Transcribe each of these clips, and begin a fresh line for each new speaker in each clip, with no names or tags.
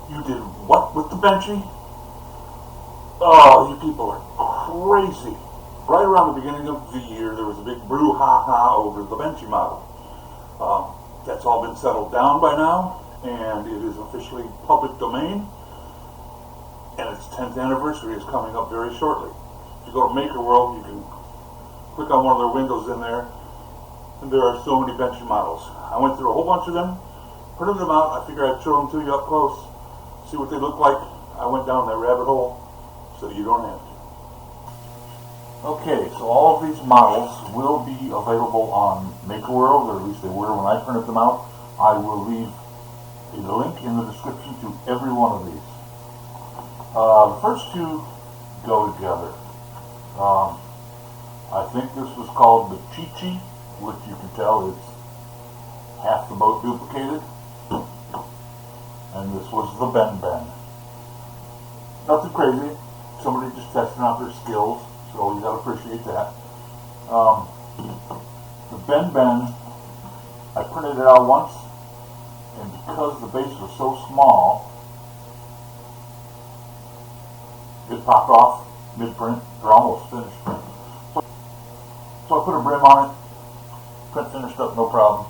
You did what with the Benchy? Oh, you people are crazy. Right around the beginning of the year, there was a big brouhaha over the Benchy model. That's all been settled down by now, and it is officially public domain, and its 10th anniversary is coming up very shortly. If you go to Maker World, you can click on one of their windows in there, and there are so many Benchy models. I went through a whole bunch of them, printed them out. I figured I'd show them to you up close, see what they look like. I went down that rabbit hole so you don't have to. Okay, so all of these models will be available on Maker World, or at least they were when I printed them out. I will leave a link in the description to every one of these. The first two go together. I think this was called the Chi-Chi, which you can tell is half the boat duplicated. And this was the Ben. Nothing crazy. Somebody just testing out their skills, so you gotta appreciate that. The Ben, I printed it out once, and because the base was so small, it popped off mid-print, or almost finished print. So I put a brim on it, print finished up, no problem.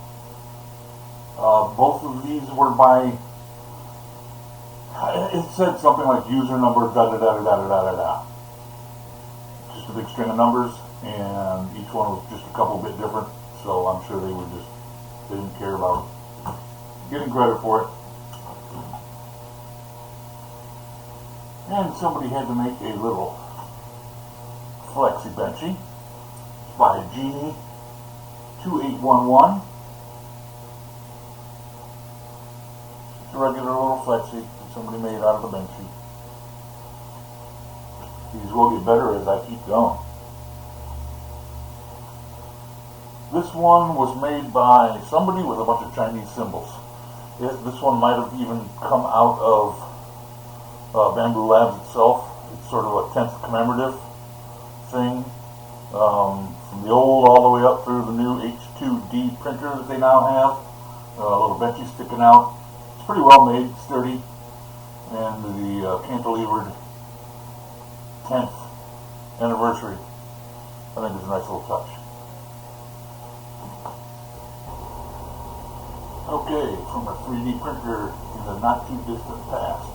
Both of these were by, it said something like user number da-da-da-da-da-da-da-da. Just a big string of numbers, and each one was just a couple bit different, so I'm sure they didn't care about getting credit for it. And somebody had to make a little flexi Benchy by Genie 2811. It's a regular little flexi that somebody made out of the Benchy. These will get better as I keep going. This one was made by somebody with a bunch of Chinese symbols. This one might have even come out of Bamboo Labs itself. It's sort of a 10th commemorative thing. From the old all the way up through the new H2D printer that they now have. A little Benchy sticking out. It's pretty well made, sturdy, and the cantilevered 10th anniversary, I think, is a nice little touch. Okay, from a 3D printer in the not too distant past.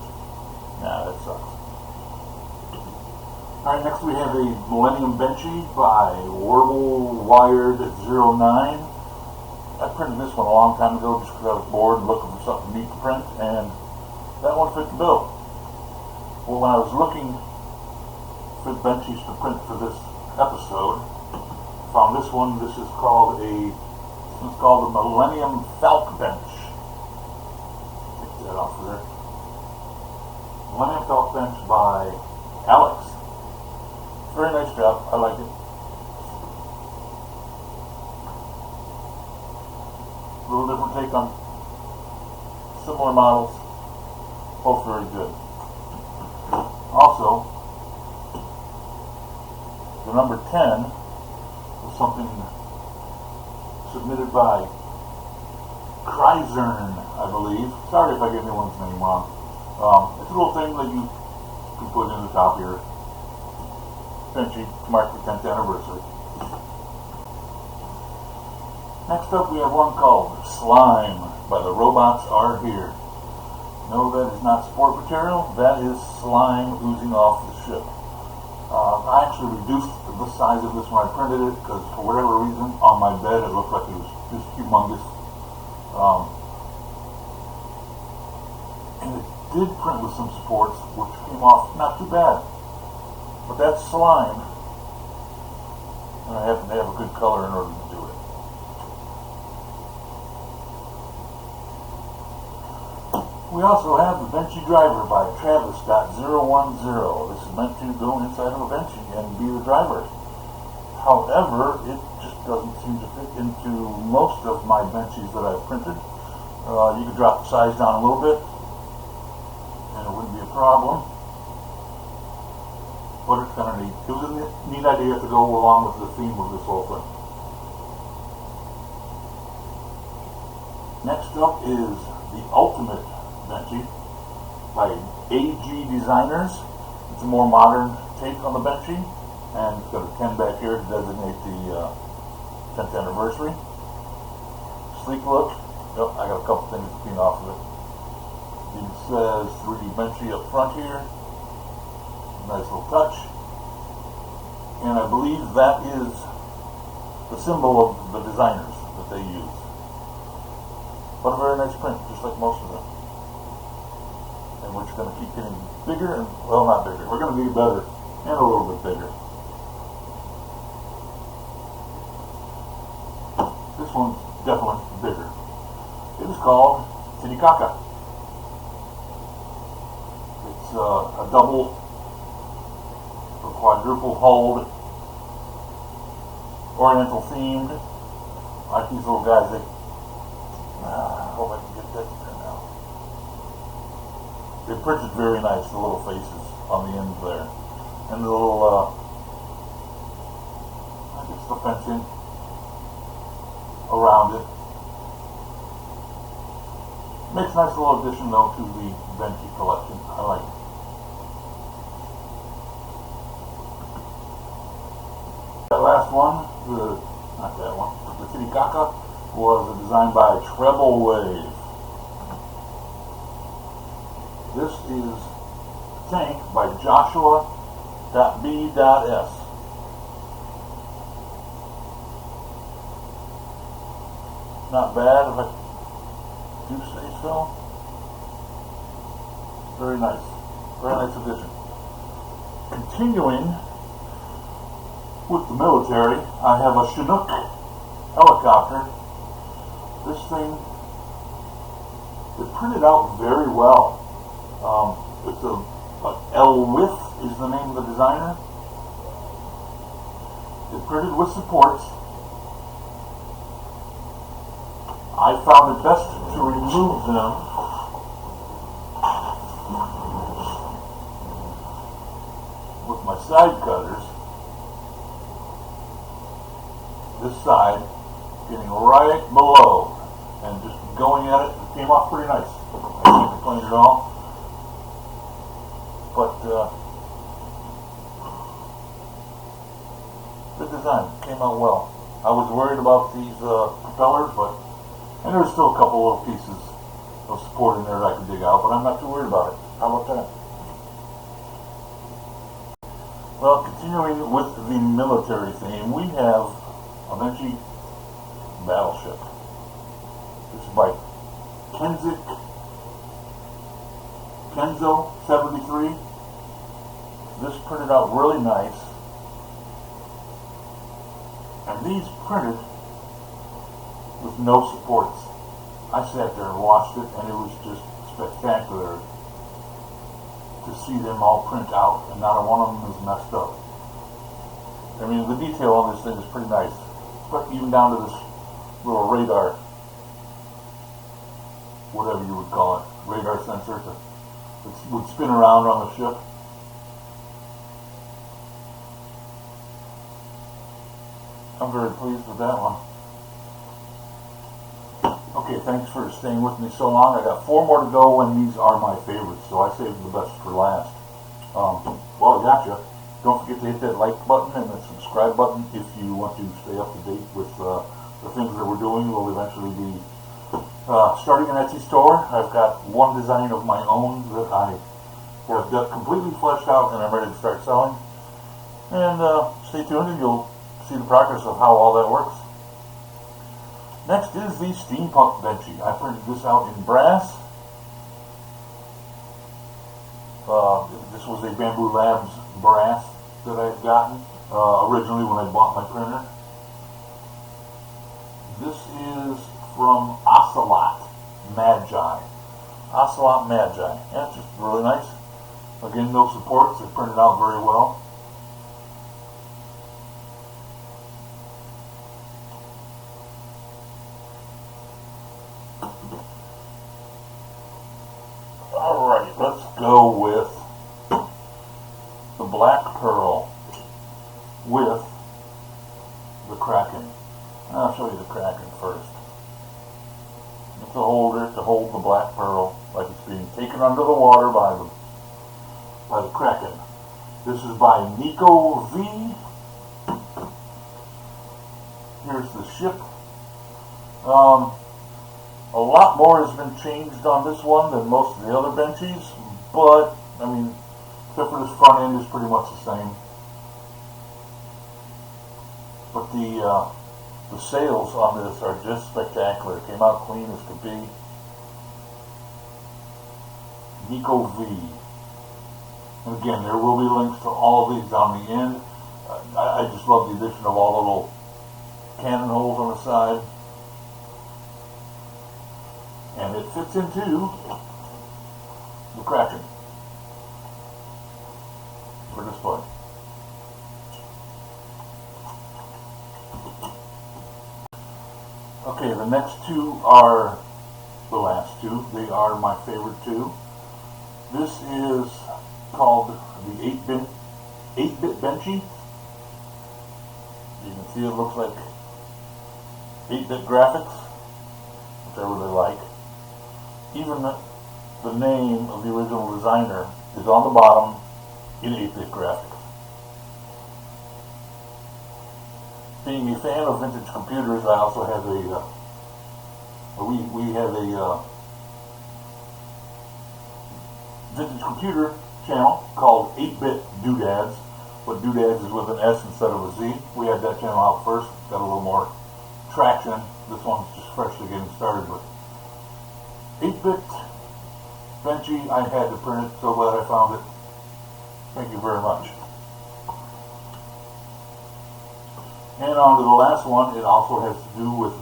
Nah, that sucks. Alright, next we have a Millennium Benchy by Warble Wired 09. I printed this one a long time ago just because I was bored and looking for something neat to print, and that one fit the bill. Well, when I was looking for Benchies to print for this episode, I found this one. This is called the Millennium Falk Bench. Take that off there. Millennium Falk Bench by Alex. Very nice job. I like it. A little different take on similar models. Both very good. Also, the number 10 was something submitted by Kreisern, I believe. Sorry if I get anyone's name wrong. It's a little thing that you can put in the top here. Benchy to mark the 10th anniversary. Next up we have one called Slime by The Robots Are Here. No, that is not sport material. That is slime oozing off the ship. I actually reduced the size of this when I printed it because for whatever reason on my bed it looked like it was just humongous. And it did print with some supports which came off not too bad. But that's slime, and I happen to have a good color in order to do it. We also have the Benchy Driver by Travis.010. This is meant to go inside of a Benchy and be the driver. However, it just doesn't seem to fit into most of my Benchies that I've printed. You could drop the size down a little bit, and it wouldn't be a problem. But it's kind of neat. It was a neat idea to go along with the theme of this whole thing. Next up is the Ultimate Benchy by AG Designers. It's a more modern take on the Benchy, and it's got a 10 back here to designate the 10th anniversary. Sleek look. Yep, I got a couple things to clean off of it. It says 3D Benchy up front here. Nice little touch. And I believe that is the symbol of the designers that they use. But a very nice print, just like most of them. And we're just going to keep getting bigger and, well, not bigger. We're going to get better and a little bit bigger. This one's definitely bigger. It is called Titicaca. It's a double or quadruple hulled, oriental themed. I like these little guys. I hope I can get that there now. They printed very nice, the little faces on the ends there. And the little, I guess the fencing around it. Makes a nice little addition though to the Benchy collection. I like it. That last one, not that one, the Titicaca, was designed by Treble Wave. This is Tank by Joshua.B.S. Not bad if I do say so. Very nice. Very nice addition. Continuing with the military, I have a Chinook helicopter. This thing, it printed out very well. It's a L Width is the name of the designer. It printed with supports. I found it best to remove them with my side cutters. This side getting right below and just going at it. It came off pretty nice. I can't complain at all. But the design came out well. I was worried about these propellers, and there's still a couple little pieces of support in there that I could dig out, but I'm not too worried about it. How about that? Well, continuing with the military theme, we have a Benchy battleship. This is by Kenzo 73. This printed out really nice. And these printed with no supports. I sat there and watched it, and it was just spectacular to see them all print out, and not one of them is messed up. I mean, the detail on this thing is pretty nice, but even down to this little radar, whatever you would call it, radar sensor that would spin around on the ship. I'm very pleased with that one. Okay, thanks for staying with me so long. I got 4 more to go, and these are my favorites, so I saved the best for last. Well, I gotcha. Don't forget to hit that like button and the subscribe button if you want to stay up to date with the things that we're doing. We'll eventually be starting an Etsy store. I've got one design of my own that I have got completely fleshed out, and I'm ready to start selling. And stay tuned, and you'll see the progress of how all that works. Next is the Steampunk Benchy. I printed this out in brass. This was a Bamboo Labs brass that I had gotten originally when I bought my printer. This is from Ocelot Magi. Ocelot Magi. Yeah, it's just really nice. Again, no supports. It printed out very well. Alright, let's go with the Black Pearl with the Kraken. I'll show you the Kraken first. It's a holder to hold the Black Pearl like it's being taken taken under the water by the Kraken. This is by Nico V. Here's the ship. A lot more has been changed on this one than most of the other Benchies, but, I mean, except for this front end is pretty much the same. But the sails on this are just spectacular. It came out clean as could be. Nico V. And again, there will be links to all of these on the end. I just love the addition of all the little cannon holes on the side. And it fits into the Kraken for display. Okay, the next two are the last two. They are my favorite two. This is called the 8-bit Benchy. You can see it looks like 8-bit graphics, which I really like. Even the name of the original designer is on the bottom in 8-bit graphics. Being a fan of vintage computers, I also have we have a vintage computer channel called 8-bit Doodads, but Doodads is with an S instead of a Z. We had that channel out first. Got a little more traction. This one's just freshly getting started, but 8-bit Benchy, I had to print it, so glad I found it. Thank you very much. And on to the last one, it also has to do with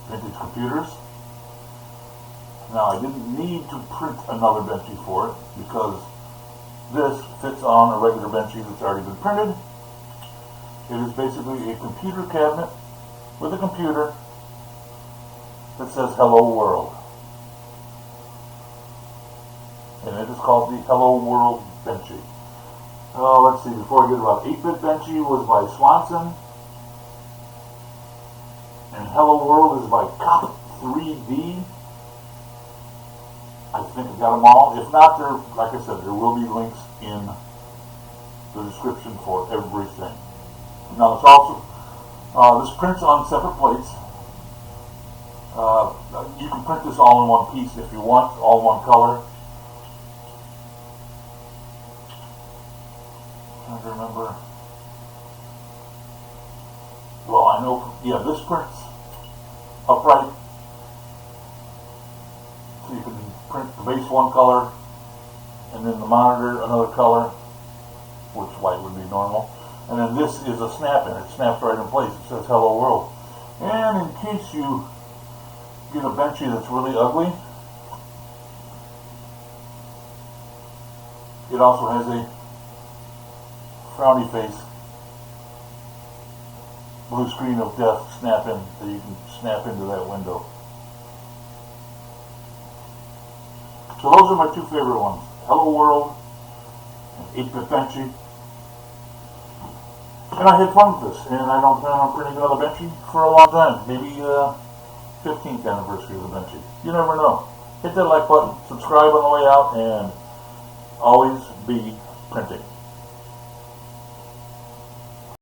vintage computers. Now, I didn't need to print another Benchy for it, because this fits on a regular Benchy that's already been printed. It is basically a computer cabinet with a computer that says Hello World. And it is called the Hello World Benchy. Let's see, before I get about 8-bit Benchy was by Swanson. And Hello World is by Cop 3D. I think I got them all. If not, there, like I said, there will be links in the description for everything. Now, it's also, this prints on separate plates. You can print this all in one piece if you want, all one color. I'm trying to remember. Well, I know, yeah, this prints upright. So you can print the base one color, and then the monitor another color, which white would be normal. And then this is a snap-in. It snaps right in place. It says Hello World. And in case you get a Benchy that's really ugly, it also has a frowny face blue screen of death snap-in that you can snap into that window. So those are my two favorite ones, Hello World and 8-bit Benchy. And I had fun with this, and I don't plan on printing another Benchy for a long time, maybe 15th anniversary of the Benchy. You never know. Hit that like button, subscribe on the way out, and always be printing.